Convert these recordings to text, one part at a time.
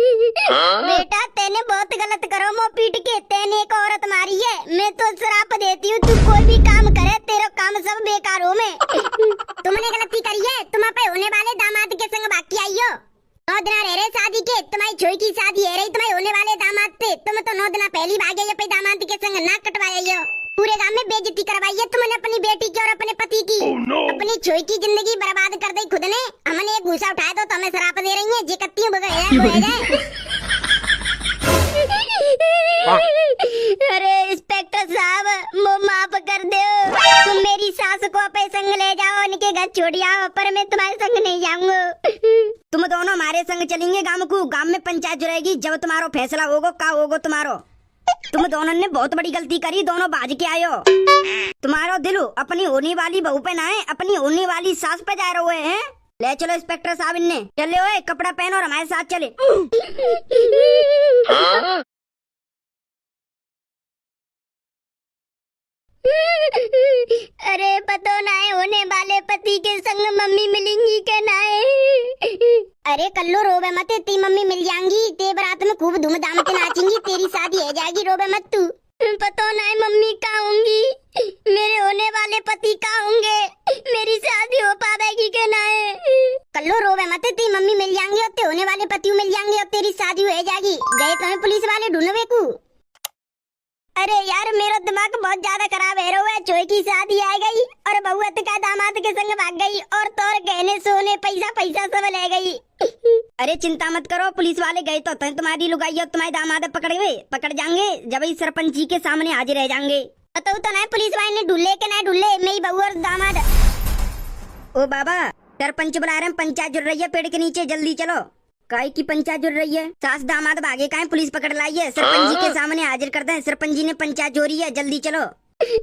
बेटा तेने बहुत गलत करो मो पीट के, तेने एक औरत मारी है। मैं तो श्राप देती हूँ तू कोई भी काम करे तेरा काम सब बेकार हो। मैं तुमने गलती करी है, तुम पे होने वाले दामाद के संग बाकी आई हो। 9 दिन रह रहे शादी के, तुम्हारी छोई की शादी है रही तुम्हारे होने वाले दामाद पे। तुम तो 9 दिन पहली भागे पे दामाद के संग नाक कटवाई हो। पूरे गांव में बेइज्जती करवाई है तुमने अपनी बेटी की और अपने पति की। अपनी छोई की जिंदगी बर्बाद कर दी खुद ने। हमने एक घूसा उठाया तो हमें श्राप दे रही है जे कत्ती जाए। अरे इंस्पेक्टर साहब वो माफ कर दो, तुम मेरी सास को अपने संग ले जाओ, उनके घर छोड़ आओ, पर मैं तुम्हारे संग नहीं जाऊंगा। तुम दोनों हमारे संग चलेंगे गांव को। गांव में पंचायत जुड़ेगी जब तुम्हारो फैसला होगा का होगा तुम्हारो। तुम दोनों ने बहुत बड़ी गलती करी, दोनों बाज के आयो। तुम्हारो दिल अपनी होने वाली बहू पे ना है, अपनी होने वाली सास पे जा रहे हैं। ले चलो इंस्पेक्टर साहब, इन्हें चले ओए कपड़ा पहनो और हमारे साथ चले। अरे पतो ना है होने वाले पति के संग मम्मी मिलेंगी के ना है। अरे कल्लो रोवे मत, ती मम्मी मिल जाएंगी, ते बारात में खूब धूमधाम से नाचेंगी, तेरी शादी हो जाएगी, रोवे मत तू। पतो ना है मम्मी कहाँ होंगी, मेरे होने वाले पति कहाँ होंगे, मेरी शादी हो पाएगी के ना है। कल्लो रोवे मत, ती मम्मी मिल जाएंगी और ते होने वाले पति मिल जाएंगे और तेरी शादी हो जाएगी। गए तुम्हें पुलिस वाले ढूंढवे को। अरे यार मेरा दिमाग बहुत ज्यादा खराब है। रोवे चोई की शादी आ गई और बहुअत का दामाद के संग भाग गई और तोर गहने सोने पैसा सब ले गई। अरे चिंता मत करो, पुलिस वाले गए तो तुम्हारी लुगाई और तुम्हारे दामाद पकड़ जाएंगे जब इस सरपंच जी के सामने हाजिर रह जाएंगे। तो ना पुलिस वाले ने ढूंढे के ना ढूंढे, मेरी बहू और दामाद। ओ बाबा सरपंच बुला रहे हैं, पंचायत जुड़ रही है पेड़ के नीचे, जल्दी चलो। काय की पंचायत जुड़ रही है, सास दामाद भागे का है, पुलिस पकड़ लाई है, सरपंच जी के सामने हाजिर करते हैं। सरपंच जी ने पंचायत जोड़ी है, जल्दी चलो।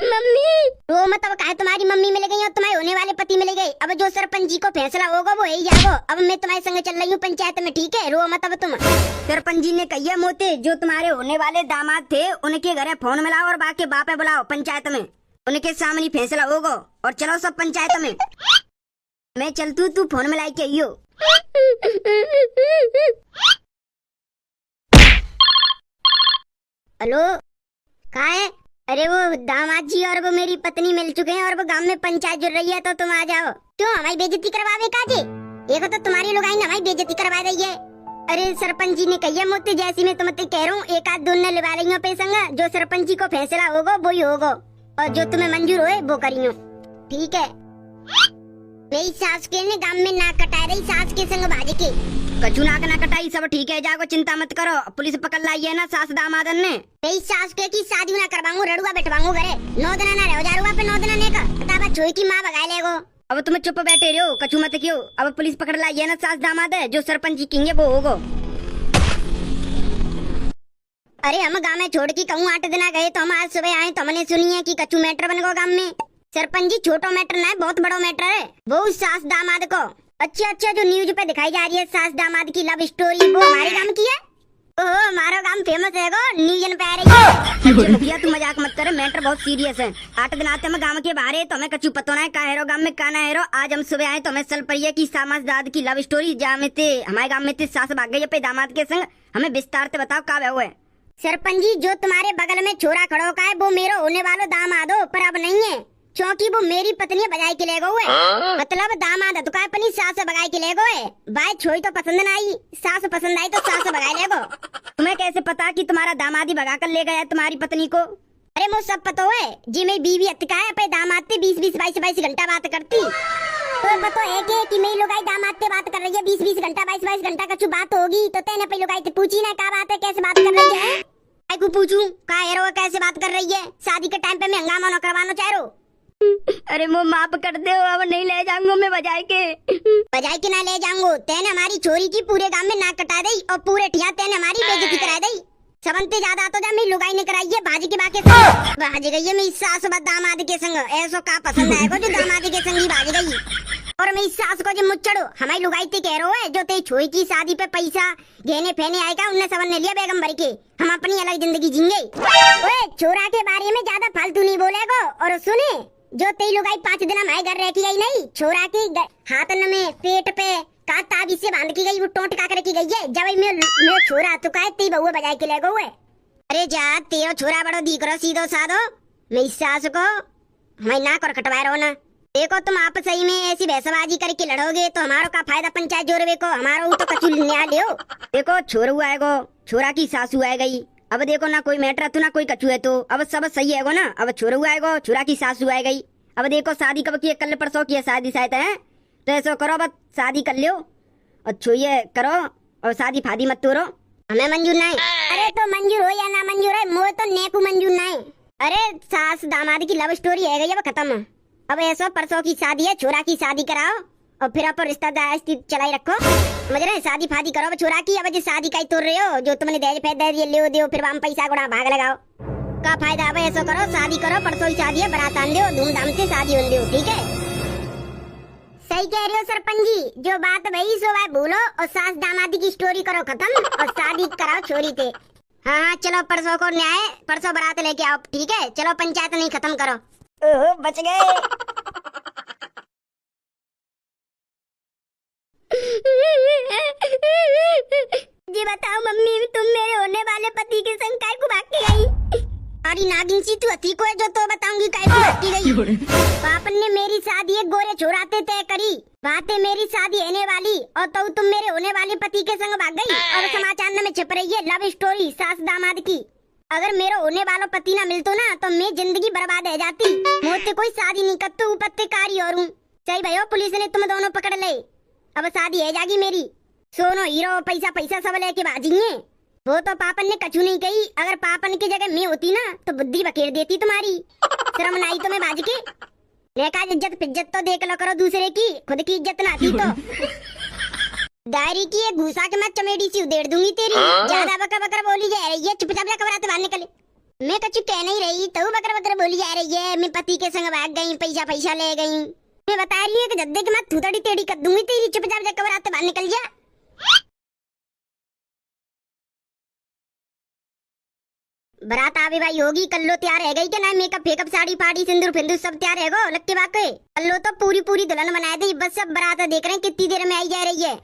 मम्मी रो मत, अब कहा तुम्हारी मम्मी मिल गई और तुम्हारे होने वाले पति मिल गए। अब जो सरपंच जी को फैसला होगा वो ही जाओ। अब मैं तुम्हारे संग चल रही हूँ पंचायत में, ठीक है, रो मत अब तुम। सरपंच जी ने कहिए मोते जो तुम्हारे होने वाले दामाद थे उनके घरे फोन मिलाओ और बाकी बापे बुलाओ पंचायत में, उनके सामने फैसला होगा। और चलो सब पंचायत में। मैं चलतू, तू फोन मिलाई के आइयो। हेलो कहाँ है? अरे वो दामाद जी और वो मेरी पत्नी मिल चुके हैं और वो गांव में पंचायत जुड़ रही है, तो तुम आ जाओ। क्यों हमारी बेइज्जती करवावे काजे? एक तो तुम्हारी लोग आई हमारी बेइज्जती करवा रही है। अरे सरपंच जी ने कहिए मुझसे, जैसी मैं तुम्हें कह रहा हूँ एक आध दोनों लिवा रही हूँ पे संग, जो सरपंच जी को फैसला होगा वो ही होगा और जो तुम्हें मंजूर होए वो करियो, ठीक है। मेरी सास के ने गांव में नाक कटा रही, सास के संग भाजे के कछु नाक ना कटाई, सब ठीक है, जाओ चिंता मत करो, पुलिस पकड़ लाई है ना सास दामादन ने। मेरी सास के की शादी ना करवाऊंगा, रड़ुआ बैठवाऊंगा घरे, 9 दिन ना रहो जारुआ पे 9 दिन ने का बताबा छोई की माँ भगा लेगो। अब तुम चुप बैठे रहो, कछु मत क्यों, अब पुलिस पकड़ लाई है ना सास दामाद है, जो सरपंच जी कहेंगे वो होगा। अरे हम गाँव में छोड़ के कहूँ 8 दिन गए तो हम आज सुबह आए तो हमने सुनी है कि कछु मैटर बन गो गाँव में। सरपंच जी छोटो मैटर ना है, बहुत बड़ा मैटर है। वो सास दामाद को अच्छा जो न्यूज पे दिखाई जा रही है सास दामाद की लव स्टोरी, वो हमारे गांव की है। ओह हमारा गांव फेमस है गो, न्यूज पे आ रही है। मुखिया तू मजाक मत करे, मैटर बहुत सीरियस है। 8 दिन आते हम गांव के बाहर है तो हमें कछु पता ना है का हेरो गांव में का ना हेरो। आज हम सुबह आए तो हमें चल पड़ी है की सामाज दाद की लव स्टोरी, जहाँ में ते हमारे गाँव में ते सास भाग गई अपने दामाद के संग। हमें विस्तार से बताओ का हुआ है। सरपंच जी जो तुम्हारे बगल में छोरा खड़ो का है वो मेरा होने वाला दामाद हो, पर अब नहीं है क्योंकि वो मेरी पत्नी बजाई के ले गए। मतलब दामाद तो का अपनी सास बगाई के ले गए। भाई छोई तो पसंद ना आई, सास पसंद आई तो सास बगाई ले गो। तुम्हें कैसे पता कि तुम्हारा दामाद ही भगा कर ले गया तुम्हारी पत्नी को? अरे मुझे सब पता है जी, मेरी बीवी अतका है अपने दामाद से 20-22 घंटा बात करती। तो पता है कि मेरी लोगाई दामाद से बात कर रही है 20 घंटा 22 घंटा कछु बात होगी तो तेने पे लोगाई से पूछी ना क्या बात है, कैसे बात कर रही है। को पूछूं का हेरो कैसे बात कर रही है, शादी के टाइम पे मैं हंगामा न करवाना चाह रहा हूँ। अरे वो माफ कर दे, अब नहीं ले जाऊंगा मैं बजाय के ना ले जाऊंगा। तेने हमारी छोरी की पूरे गांव में नाक कटा दी और पूरे ठिया तेने हमारी बेइज्जती करा दी। सबंते ज्यादा तो जा मेरी लुगाई ने कराई है भाजी के बाके संग, भाज गई है मेरी सास दामाद के संग। ऐसा का पसंद आएगा जो दामाद के संग ही भाज गई। और मेरी सास को जो मुच्चड़ो हमारी लुगाई ते कह रहा है जो तेरी छोरी की शादी पे पैसा गहने फहने आएगा उनने सबन ने लिया बेगम भर के, हम अपनी अलग जिंदगी जींगे। ओए छोरा के बारे में ज्यादा फालतू नहीं बोलेगो। और सुने जो तेरी लुगाई 5 दिन हमारे घर रहती आई नहीं, छोरा के हाथ में पेट पे का ताबीज से बांध की गई, वो टोंट का कर की गई है। जब मैं छोरा तो का ती बउआ बजाए के ले गो है। अरे जा तेरो छोरा बड़ो दिख रहो सीधो साधो, मेरी सास को मैं ना कर कटवा रहो ना। देखो तुम आप सही में ऐसी भैंसबाजी करके लड़ोगे तो हमारो का फायदा पंचायत जोड़वे को, हमारो तो कचू न्याय लियो। देखो छोरू आएगो, छोरा की सासू आ गई, अब देखो ना कोई मैटर तो ना कोई कचू है, तो अब सब सही है ना। अब छोरू आएगो, छोरा की सासू आ गई, अब देखो शादी कब की है, कल परसों की है शादी शायद है, तो ऐसा करो बस शादी कर लियो और छुए करो और शादी फादी मत तोड़ो, हमें मंजूर नहीं। अरे तो मंजूर हो या ना मंजूर है, मोह तो नेकू मंजूर नहीं। अरे सास दामाद की लव स्टोरी है गई, अब खत्म। अब ऐसा परसों की शादी है, छोरा की शादी कराओ और फिर आप रिश्तेदार चलाई रखो, समझ रहे। शादी फादी करो छोरा की, अब जो शादी का ही तोड़ रहे हो, जो तुमने दहेज फैदा दिए ले दो, फिर वहां पैसा गुड़ा भाग लगाओ का फायदा। अब ऐसा करो शादी करो, परसों ही शादी है, बारात आन दो, धूमधाम से शादी होने दो, ठीक है। सही कह रहे हो सरपंच जी, जो बात वही सो है बोलो और सास दामादी की स्टोरी करो खत्म और शादी कराओ छोरी थे। हाँ हाँ चलो परसों को न्याय, परसों बारात लेके आओ, ठीक है। चलो पंचायत नहीं खत्म करो। ओह बच गए। जी बताओ मम्मी, तुम मेरे होने वाले पति के संग काय को भाग के गई? अरे नागिन सी तू अति को है जो तो बताऊंगी काय को भाग के गई। पापन ने मेरी शादी एक गोरे छोराते तय करी, बातें मेरी शादी होने वाली और तो तुम मेरे होने वाले पति के संग भाग गई और समाचार में छप रही है लव स्टोरी सास दामाद की। अगर मेरे होने वाला पति ना मिलतो ना तो मैं जिंदगी बर्बाद हो जाती। मुझसे कोई शादी नहीं करतू, पत्तेकारी और हूँ। सही भयो पुलिस ने तुम दोनों पकड़ ले, अब शादी है जागी मेरी। सोनो हीरो पैसा पैसा सब लेके भाजेंगे। वो तो पापन ने कछू नहीं कही, अगर पापन की जगह मैं होती ना तो बुद्धि बखेर देती तुम्हारी। शर्म नहीं तो मैं बाज के नेका इज्जत पिज्जत तो देख लो करो दूसरे की, खुद की इज्जत ना थी तो दायरी की एक घुसा के मैं चमेड़ी सी उधेड़ दूंगी तेरी। ज्यादा बकर बकर बोली जा रही है, चुपचाप जा कमरा से बाहर निकले। मैं कछु कह नहीं रही, तो बकर बकर बोली जा रही है। मैं पति के संग भाग गई, पैसा पैसा ले गई। मैं बता रही हूँ कि जद्दे के मैं थूथड़ी टेढ़ी कर दूंगी तेरी, चुपचाप जा कमरा से बाहर निकल जा। बारात आवे भाई होगी, कल्लो तैयार है गई क्या ना? मेकअप फेकअप साड़ी फाड़ी सिंदूर फिंदूर सब तैयार है गो लक्के बाके। कल्लो तो पूरी पूरी दुल्हन बनाए दी, बस सब बारात देख रहे हैं कितनी देर में आई जा रही है।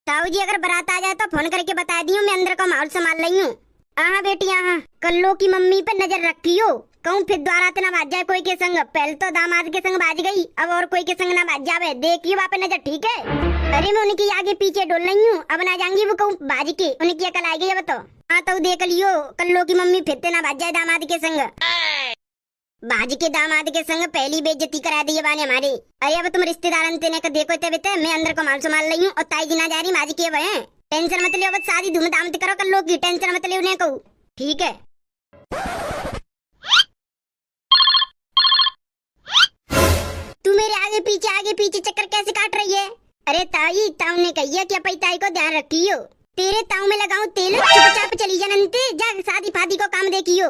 ताऊ जी अगर बारात आ जाए तो फोन करके बता दी हूँ, मैं अंदर का माहौल संभाल रही हूँ। हाँ बेटी हाँ, कल्लो की मम्मी पे नजर रखियो, कहूँ फिर द्वारा ना बाज जाए कोई के संग। पहले तो दामाद के संग बाज गई, अब और कोई के संग ना बाज जावे, देखियो वहाँ पे नजर, ठीक है। अरे मैं उनकी आगे पीछे डोल रही हूँ, अब ना जाऊंगी वो कहूँ बाज के, उनकी अकल आएगी अब तो। हाँ तो देख लियो कल्लो की मम्मी फिर ना बाज जाए दामाद के संग। बाज के दामाद के संग पहली बेइज्जती करा दी बाने हमारी। अरे अब तुम रिश्तेदार तेने का देखो ते मैं अंदर को माल संभाल रही हूँ और ताई जी ना जा रही बाज के वह टेंशन मत लियो, बस शादी धूमधाम से करो कल्लो की, टेंशन मत लियो उन्हें कहूँ, ठीक है। तू मेरे आगे पीछे चक्कर कैसे काट रही है? अरे ताई ताऊ ने कही है कि अपनी ताई को ध्यान रखियो, तेरे ताऊ में लगाऊं तेल, चुपचाप चली जा नंते, जा शादी फादी को काम देखियो।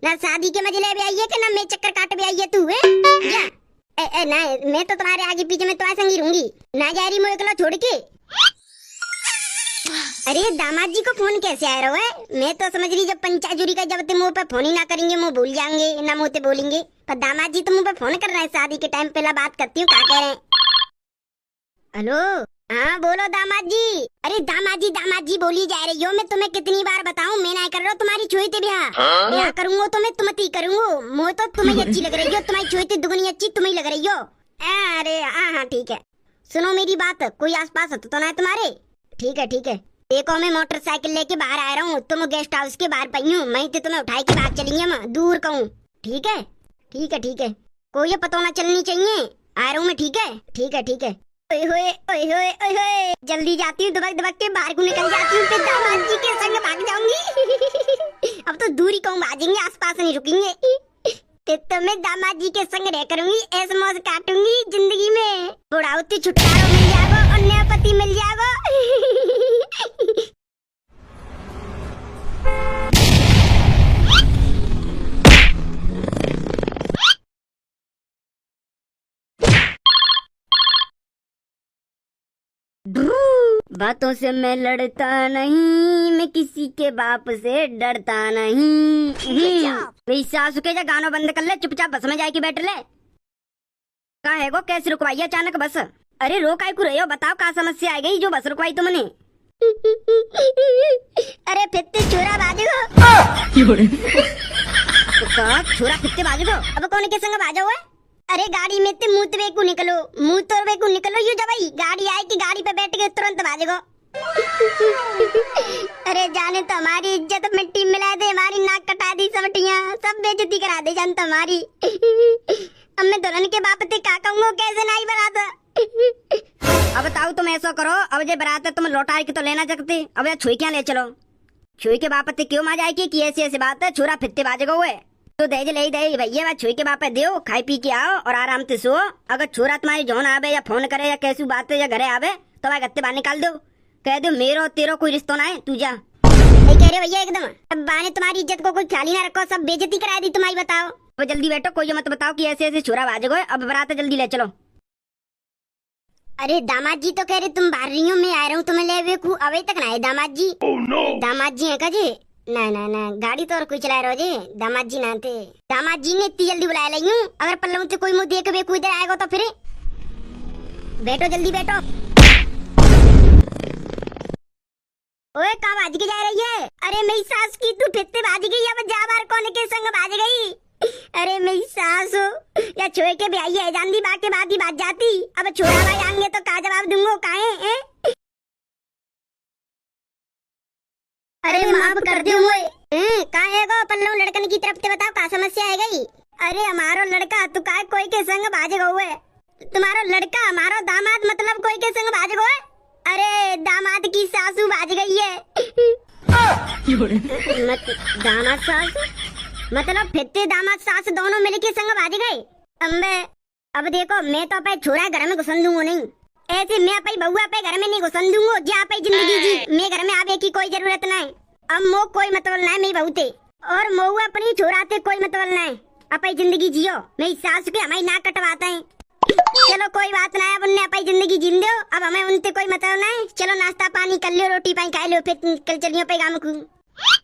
ना शादी के मजे ले भी आई है कि ना मैं चक्कर काट भी आई है तू है? जा ना मैं तो तुम्हारे आगे पीछे में तुम्हारे संगी रहूंगी, ना जा रही मोकला छोड़ के। अरे दामाद जी को फोन कैसे आ रहा है? मैं तो समझ रही जब पंचायत का जब तुम मुंह पे फोन ही ना करेंगे मुंह भूल जाएंगे, ना मुंह पे बोलेंगे, पर दामाद जी तो मुंह पे फोन कर रहे हैं शादी के टाइम। पहला बात करती हूँ क्या कह रहे हैं। हेलो हाँ बोलो दामाद जी। अरे दामाद जी बोली जा रही हो, मैं तुम्हें कितनी बार बताऊं, मैं ना कर रहा हूँ तुम्हारी छुई थे ब्याह करूंगा तो मैं तुम ही करूंगा। मुँह तो तुम्हें अच्छी लग रही हो, तुम्हारी छुई थी दुगनी अच्छी तुम्हें लग रही हो। अरे हाँ ठीक है, सुनो मेरी बात, कोई आस पास तो ना तुम्हारे? ठीक है देखो मैं मोटरसाइकिल लेके बाहर आ रहा हूँ, तुम गेस्ट हाउस के बाहर पई हूँ, मैं तो तुम्हें उठाई के बाहर चलेंगे मैं दूर कहूँ, ठीक है। कोई पता ना चलनी चाहिए, आ रहा हूँ मैं, ठीक है। ओए होए जल्दी जाती हूँ, दबक के बाहर को निकल जाती हूँ, फिर दामाद जी के संग भाग जाऊंगी। अब तो दूरी कहूँ भागेंगे, आस पास नहीं रुकेंगे। तो मैं दामाद जी के संग रह करूंगी, ऐसे मौज काटूंगी जिंदगी में, बुढ़ाउती छुटकारा मिल जाएगा और नया पति मिल जाएगा। बातों से मैं लड़ता नहीं, मैं किसी के बाप से डरता नहीं। मेरी सासू के जा गाना बंद कर ले, चुपचाप बस में जाके बैठ ले। कहा है गो कैसे रुकवाई अचानक बस? अरे रो काय को रहे हो, बताओ क्या समस्या आ गई जो बस रुकवाई तुमने? अरे फित्ते छोरा बाजू छोरा फित्ते बाजू को अब कौन के संग बाजो है? अरे गाड़ी में ते मुंह तो निकलो यू जबाई गाड़ी आए कि गाड़ी पे बैठ के तुरंत बाजो। अरे जाने तो हमारी इज्जत मिट्टी मिला दे, हमारी नाक कटा दी, सब बेइज्जती करा दे जान तुम्हारी। अब मैं दुल्हन के बाप ते का कहूंगा, कैसे नहीं बरात। अब बताओ तुम ऐसा करो, अब जे बरात है तुम लौटा के तो लेना सकते, अब यार छुई क्या ले चलो। छुई के बाप ते क्यों मा जाए कि ऐसी ऐसी बात है, छोरा फित्ते बाजेगा हुए तो दहेज ले दे भैया, बात छुई के बाप दो, खाई पी के आओ और आराम से सो। अगर छोरा तुम्हारी जोन आवे या फोन करे या कैसी बात है या घरे आवे तो भाई गत्ते बाहर निकाल दो, कह दो मेरो तेरो कोई रिश्तो ना है, तू जा। कह रहे भैया एकदम, अब बाने तुम्हारी इज्जत को कोई ख्याल ही ना रखो, सब बेइज्जती करा दी तुम्हारी। बताओ अब जल्दी बैठो, कोई मत बताओ कि ऐसे ऐसे छोरा बाजेगो, अब बरात जल्दी ले चलो। अरे दामाद जी तो कह रहे तुम बाहर रही हो, मैं आ रहा हूँ तुम्हें ले वेखू, अभी तक ना है दामाद जी। दामाद जी है का जी? ना ना ना गाड़ी तो और कोई चला रहे हो जी, दामाद जी ना थे। दामाद जी ने इतनी जल्दी बुलाया ली हूँ, अगर पल्लू से कोई मुँह देख वेखू इधर आएगा तो फिर बैठो, जल्दी बैठो। ओए कहाँ बाज के जा रही है? अरे मेरी सास की तू फित्ते बाज गई, अब जा बार कौन के संग बाज गई? अरे मेरी सास हो या छोए के ब्याई है जानदी बाके बाद ही बाज जाती, अब छोरा भाई आएंगे तो का जवाब दूंगो काहे? अरे माफ कर दो मोए। काहे गो पल्लू लड़कन की तरफ से बताओ का समस्या है गई? अरे हमारो लड़का तू का कोई के संग बाजे गो है? तुम्हारो लड़का हमारो दामाद मतलब कोई के संग बाजे गो है? अरे दामाद की सासू बाज गई है। दामाद सासू मतलब फित्ते दामाद सास दोनों मिलके संग बाज गए। अम्बे अब देखो मैं तो अपने छोरा घर में घुसन दूंगा नहीं, ऐसे मैं अपनी बउआ पे घर में नहीं घुसन दूंगा, जा अपनी जिंदगी जी, मैं घर में आवे की कोई जरूरत नहीं। अब मो कोई मतलब नहीं मेरी बहू थे और मो अपनी छोरा थे कोई मतलब नहीं, अपनी जिंदगी जियो, मेरी सास के हमारी नाक कटवाता है। चलो कोई बात नहीं, अब उन्हें अपनी जिंदगी जिन दो, अब हमें उनसे कोई मतलब नहीं। चलो नाश्ता पानी कर लियो, रोटी पानी खा लियो, फिर कल चलियो पे गाँव को।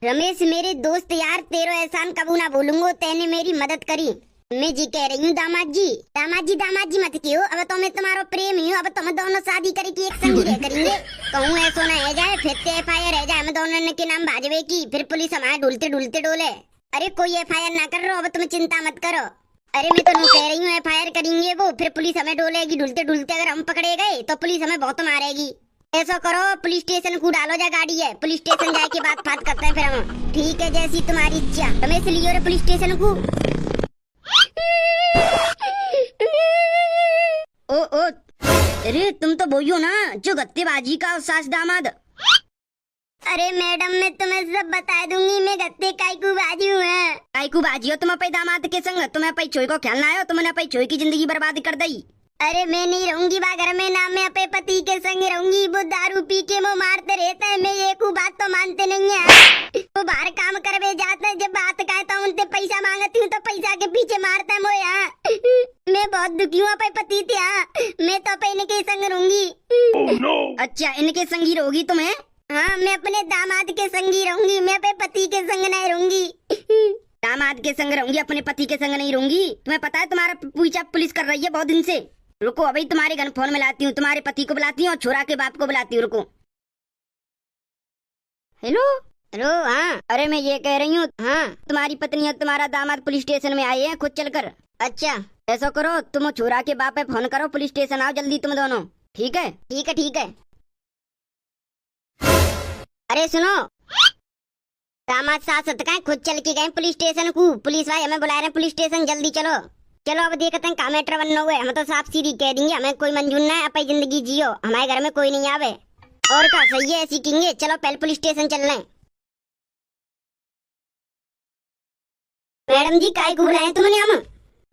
रमेश मेरे दोस्त यार, तेरो एहसान कबू ना भूलूंगो, तेने मेरी मदद करी। मैं जी कह रही हूँ दामाद जी मत क्यों, अब तो मैं तुम्हारा प्रेम ही हूँ, अब तुम दोनों शादी करके एक संग रह करेंगे। कहूँ ऐसा न है जाए, फिर FIR रह जाए हम दोनों के नाम भाजवे की, फिर पुलिस हमारे ढूलते ढूलते डोले। अरे कोई FIR ना कर रहो, अब तुम चिंता मत करो। अरे मैं तो नहीं कह रही हूँ FIR करेंगे वो, फिर पुलिस हमें डोलेगी ढूलते ढूलते, अगर हम पकड़े गए तो पुलिस हमें बहुत मारेगी। ऐसा करो पुलिस स्टेशन को डालो, जा गाड़ी है, पुलिस स्टेशन जाके बात बात करते हैं फिर हम। ठीक है जैसी तुम्हारी इच्छा, रमेश लियो रे पुलिस स्टेशन को। ओ अरे तुम तो बोलियो ना जो गत्तेबाजी का सास दामाद। अरे मैडम मैं तुम्हें सब बता दूंगी, मैं गत्ते काईकू बाजी हूँ। काईकू बाजी हो तुम अपने दामाद के संग, तुम्हें अपनी छोई को खेलना आयो, तुमने अपनी छोई की जिंदगी बर्बाद कर दी। अरे मैं नहीं रहूंगी बा घर में ना, मैं अपने पति के संग रहूंगी, वो दारू पी के वो मारते रहता है, मैं एक बात तो मानते नहीं है। वो बाहर काम करवे जाते हैं, जब बात कहता हूँ उनसे पैसा मांगती हूँ तो पैसा के पीछे मारता है मोया। मैं बहुत दुखी हूँ अपने पति से, मैं तो अपने इनके संग रहूंगी। अच्छा इनके संगी रहोगी तुम्हें? हाँ मैं अपने दामाद के संगी रहूंगी, मैं अपने पति के संग नहीं रहूंगी। दामाद के संग रहूंगी, अपने पति के संग नहीं रहूंगी? तुम्हें पता है तुम्हारा पीछा पुलिस कर रही है बहुत दिन से। रुको अभी तुम्हारे घर फोन मिलाती हूँ, तुम्हारे पति को बुलाती हूँ और छोरा के बाप को बुलाती हूँ, रुको। हेलो हेलो हाँ। अरे मैं ये कह रही हूँ, हाँ तुम्हारी पत्नी और तुम्हारा दामाद पुलिस स्टेशन में आए हैं खुद चलकर। अच्छा ऐसा करो तुम छोरा के बाप पे फोन करो, पुलिस स्टेशन आओ जल्दी तुम दोनों। ठीक है ठीक है ठीक है। अरे सुनो, दामाद सास सतकाए खुद चल के गए पुलिस स्टेशन को, पुलिस भाई हमें बुला रहे हैं पुलिस स्टेशन, जल्दी चलो। चलो अब देखते हैं का मैटर बनना हुए, हम तो साफ सीधी कह देंगे हमें कोई मंजूर ना है, अपनी जिंदगी जियो, हमारे घर में कोई नहीं आवे और का सही है ऐसी कहेंगे। चलो पहले पुलिस स्टेशन चल रहे हैं। मैडम जी काय को बुलाए तुमने हम?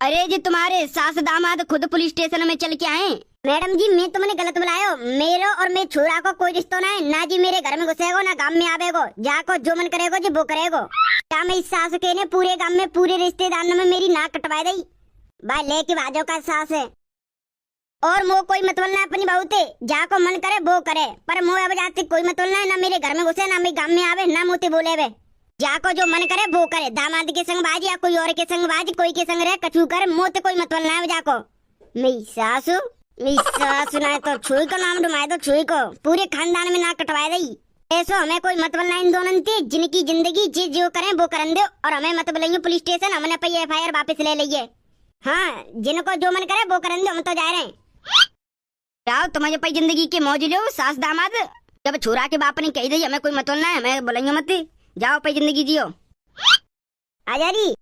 अरे जी तुम्हारे सास दामाद खुद पुलिस स्टेशन में चल के आए। मैडम जी मैं तुमने गलत बुलायो, मेरे और मेरे छोरा को कोई रिश्ता ना है, ना जी मेरे घर में घुसेगो ना गांव में आवेगो, जाको जो मन करेगो जी वो करेगो। क्या मैं इस सास के ने पूरे गांव में पूरे रिश्तेदार में मेरी नाक कटवा दी, भाई लेके बाजो का सास है और मो कोई मतलब ना अपनी बहू थे, जाको मन करे वो करे, पर मो अब जाते कोई मतलब ना, ना मेरे घर में घुसे ना मेरे गांव में आवे ना मोते बोले वे, जाको जो मन करे वो करे, दामाद के संग बाजी या कोई और के संग बाजी, कोई के संग रहे कछु करे, मोते कोई मतलब ना है जाको। मेरी सासू सुनाए तो छुई को नाम डुमाए तो छुई को पूरे खानदान में ना कटवाए दई। ऐसो हमें कोई मत बोलना इन दोनों से, जिनकी जिंदगी जो करें वो करन दो, और हमें मत बुलाइए पुलिस स्टेशन, हमने पे एफआईआर वापस ले लिए। हाँ, जिनको जो मन करे वो करन दो, हम तो जा रहे हैं। जाओ तुम्हारे पाई जिंदगी के मौज लो सास दामाद। जब छोरा के बाप ने कही दी हमें कोई मत बोलना है, हमें बुलाइए मत, जाओ पाई जिंदगी जियो। आजा री।